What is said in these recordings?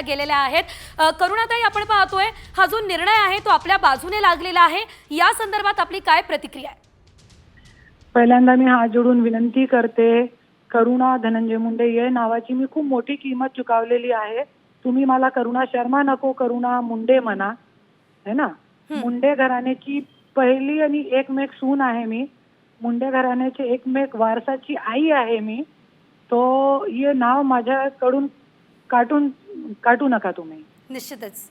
गेलेल्या आहेत. करुणाताई, आपण पाहतोय हा जो निर्णय आहे तो आपल्या बाजूने लागलेला आहे, या संदर्भात आपली काय प्रतिक्रिया आहे? पहिल्यांदा मी हात जोडून विनंती करते, करुणा धनंजय मुंडे या नावाची मी खूप मोठी किंमत चुकावलेली आहे. तुम्ही मला करुणा शर्मा नको, करुणा मुंडे म्हणा, है ना. मुंडे घराण्याची पहिली आणि एकमेक सून आहे मी. मुंडे घराण्याचे एकमेक वारसाची आई आहे मी. तो हे नाव माझ्याकडून काटू नका तुम्ही. निश्चितच.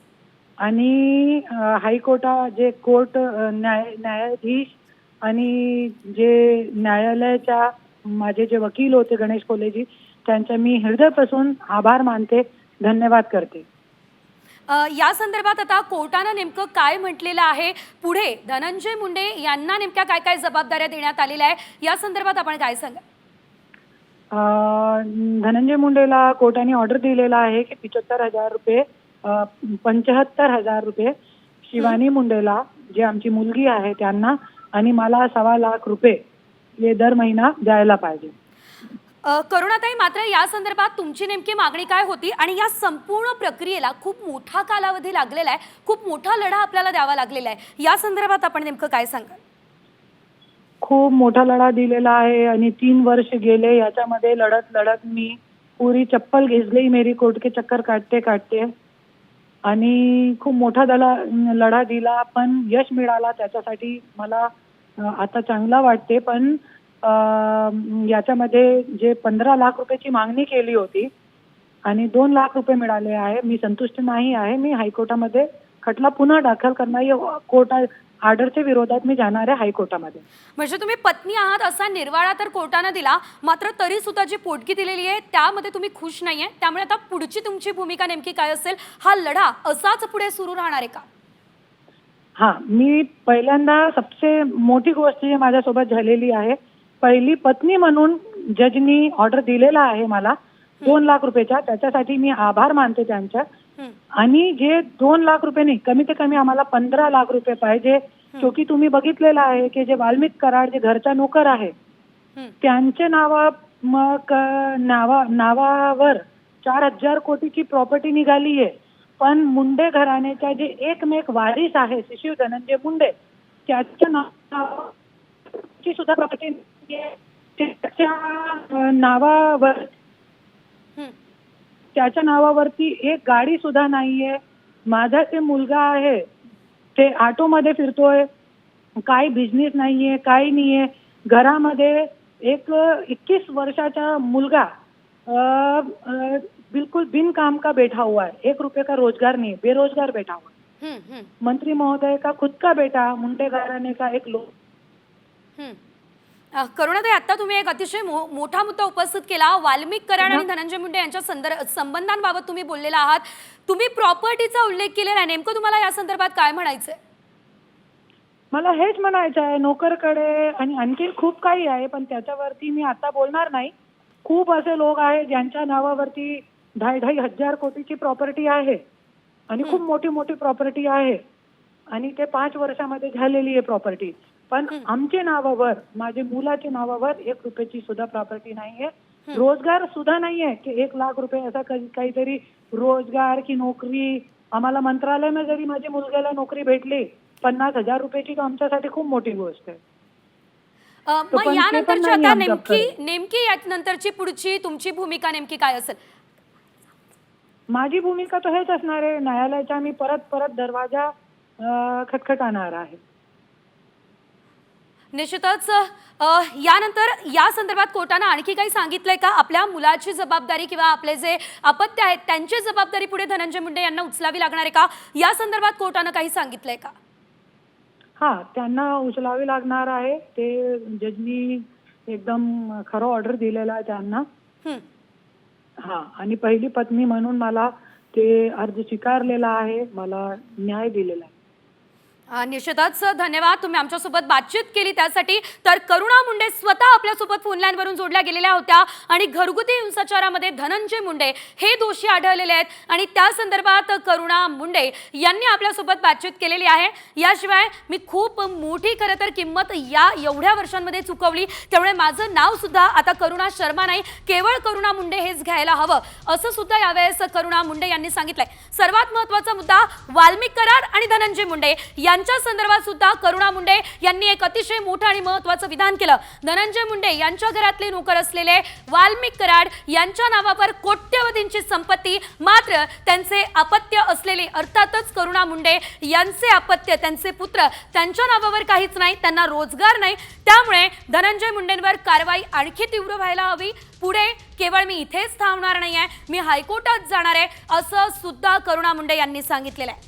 आणि हायकोर्टा जे कोर्ट न्यायाधीश आणि जे न्यायालयाच्या माझे जे वकील होते गणेश कोलेजी, त्यांचा मी हृदयापासून आभार मानते, धन्यवाद करते. या संदर्भात आता कोर्टानं नेमकं काय म्हटलेलं आहे, पुढे धनंजय मुंडे यांना नेमक्या काय काय जबाबदाऱ्या देण्यात आलेल्या आहे, या संदर्भात आपण काय सांगा? धनंजय मुंडेला कोर्टाने ऑर्डर दिलेला आहे की 75,000 रुपये, 75,000 रुपये शिवानी मुंडेला, जे आमची मुलगी आहे त्यांना, आणि मला 1.25 लाख रुपये हे दर महिना द्यायला पाहिजे. करुणाताई, मात्र या संदर्भात तुमची नेमकी मागणी काय होती? आणि या संपूर्ण प्रक्रियेला खूप मोठा कालावधी लागलेला आहे, खूप मोठा लढा आपल्याला द्यावा लागलेला आहे, या संदर्भात आपण नेमकं काय सांगाल? खूप मोठा लढा दिलेला आहे आणि 3 वर्ष गेले. याच्यामध्ये लढत मी पुरी चप्पल घिसली मेरी कोर्ट के चक्कर काटते आणि खूप मोठा लढा दिला, पण यश मिळाला. त्याच्यासाठी मला आता चांगला वाटते. पण याच्यामध्ये जे 15 लाख रुपयाची मागणी केली होती आणि 2 लाख रुपये मिळाले आहे, मी संतुष्ट नाही आहे. मी हायकोर्टामध्ये खटला पुन्हा दाखल करणार, कोर्ट ऑर्डरच्या विरोधात मी जाणार आहे हायकोर्टामध्ये. म्हणजे तुम्ही पत्नी आहात असा निर्वाळा तर कोर्टाने दिला, मात्र तरी सुद्धा जी पोटगी दिलेली आहे त्यामध्ये तुम्ही खुश नाहीये, त्यामुळे आता पुढची तुमची भूमिका नेमकी काय असेल? हा लढा असाच पुढे सुरू राहणार आहे का? हा, मी पहिल्यांदा सबसे मोठी गोष्ट जी माझ्यासोबत झालेली आहे, पहिली पत्नी म्हणून जजनी ऑर्डर दिलेला आहे मला 2 लाख रुपयाचा, त्याच्यासाठी मी आभार मानते त्यांचा. आणि जे 2 लाख रुपये नाही, कमीत कमी आम्हाला 15 लाख रुपये पाहिजे. क्योंकि तुम्ही बघितलेलं आहे की जे वाल्मिक कराड जे घरचा नोकर आहे त्यांच्या नावावर 4,000 कोटीची प्रॉपर्टी निघाली आहे. पण मुंडे घराण्याच्या जे एकमेक वारीस आहे शिशिव धनंजय मुंडे, त्याच्या नावाची सुद्धा प्रॉपर्टी त्याच्या नावावरती एक गाडी सुद्धा नाहीये. माझा ते मुलगा आहे ते ऑटोमध्ये फिरतोय, काही बिझनेस नाहीये, काही नाहीये. घरामध्ये एक 21 वर्षाचा मुलगा बिल्कुल बिन काम का बैठा हुआ है, 1 रुपये का रोजगार नहीं, बेरोजगार बैठा हुआ है. मंत्री महोदय का खुद का बेटा मुंडे घराणे का एक लोक. करुणाताई, आता तुम्ही एक अतिशय मोठा मुद्दा उपस्थित केला, वाल्मिक कराड आणि धनंजय मुंडे यांच्या संबंधांबाबत तुम्ही बोललेला आहात. तुम्ही प्रॉपर्टीचा उल्लेख केलेला आहे, नेमकं तुम्हाला या संदर्भात काय म्हणायचंय? मला हेच म्हणायचं आहे, नोकरकडे आणि आणखी खूप काही आहे, पण त्याच्यावरती मी आता बोलणार नाही. खूप असे लोक आहेत ज्यांच्या नावावरती 2,500 कोटीची प्रॉपर्टी आहे आणि खूप मोठी प्रॉपर्टी आहे आणि ते 5 वर्षामध्ये झालेली आहे प्रॉपर्टी. पण आमच्या नावावर, माझ्या मुलाच्या नावावर 1 रुपयाची सुद्धा प्रॉपर्टी नाहीये. रोजगार सुद्धा नाहीये की 1 लाख रुपये असा काहीतरी रोजगार की नोकरी. आम्हाला मंत्रालयामध्ये जरी माझ्या मुलग्याला नोकरी भेटली 50,000 रुपयाची, तर आमच्यासाठी खूप मोठी गोष्ट आहे. मग यानंतरची आता नेमकी यानंतरची पुढची तुमची भूमिका नेमकी काय असेल? माझी भूमिका तर हेच असणार आहे, न्यायालयाचा मी परत दरवाजा खटखटाणार आहे. निश्चितच. यानंतर या संदर्भात कोर्टानं आणखी काही सांगितलंय का? आपल्या मुलाची जबाबदारी किंवा आपले जे अपत्य आहेत त्यांची जबाबदारी पुढे धनंजय मुंडे यांना उचलावी लागणार आहे का? या संदर्भात कोर्टानं काही सांगितलंय का? हा, त्यांना उचलावी लागणार आहे. ते जजनी एकदम खरं ऑर्डर दिलेला आहे त्यांना. हा, आणि पहिली पत्नी म्हणून मला ते अर्ज स्वीकारलेला आहे, मला न्याय दिलेला आहे. निश्चितच धन्यवाद, तुम्ही आमच्यासोबत बातचीत केली त्यासाठी. तर करुणा मुंडे स्वतः आपल्यासोबत फोन लाईनवरून जोडल्या गेलेल्या होत्या आणि घरगुती हिंसाचारामध्ये धनंजय मुंडे हे दोषी आढळलेले आहेत आणि त्या संदर्भात करुणा मुंडे यांनी आपल्यासोबत बातचीत केलेली आहे. याशिवाय मी खूप मोठी खरं तर किंमत या एवढ्या वर्षांमध्ये चुकवली, त्यामुळे माझं नाव सुद्धा आता करुणा शर्मा नाही, केवळ करुणा मुंडे हेच घ्यायला हवं, असं सुद्धा यावेळेस करुणा मुंडे यांनी सांगितलंय. सर्वात महत्त्वाचा मुद्दा वाल्मिक कराड आणि धनंजय मुंडे यांच्या संदर्भात सुद्धा करुणा मुंडे यांनी एक अतिशय मोठं आणि महत्त्वाचं विधान केलं. धनंजय मुंडे यांच्या घरातले नोकर असलेले वाल्मिक कराड यांच्या नावावर कोट्यवधींची संपत्ती, मात्र त्यांचे अपत्य असलेले अर्थातच करुणा मुंडे यांचे अपत्य, त्यांचे पुत्र, त्यांच्या नावावर काहीच नाही, त्यांना रोजगार नाही. त्यामुळे धनंजय मुंडेंवर कारवाई आणखी तीव्र व्हायला हवी. पुढे केवळ मी इथेच थांबणार नाहीये, मी हायकोर्टात जाणार आहे, असं सुद्धा करुणा मुंडे यांनी सांगितलेलं आहे.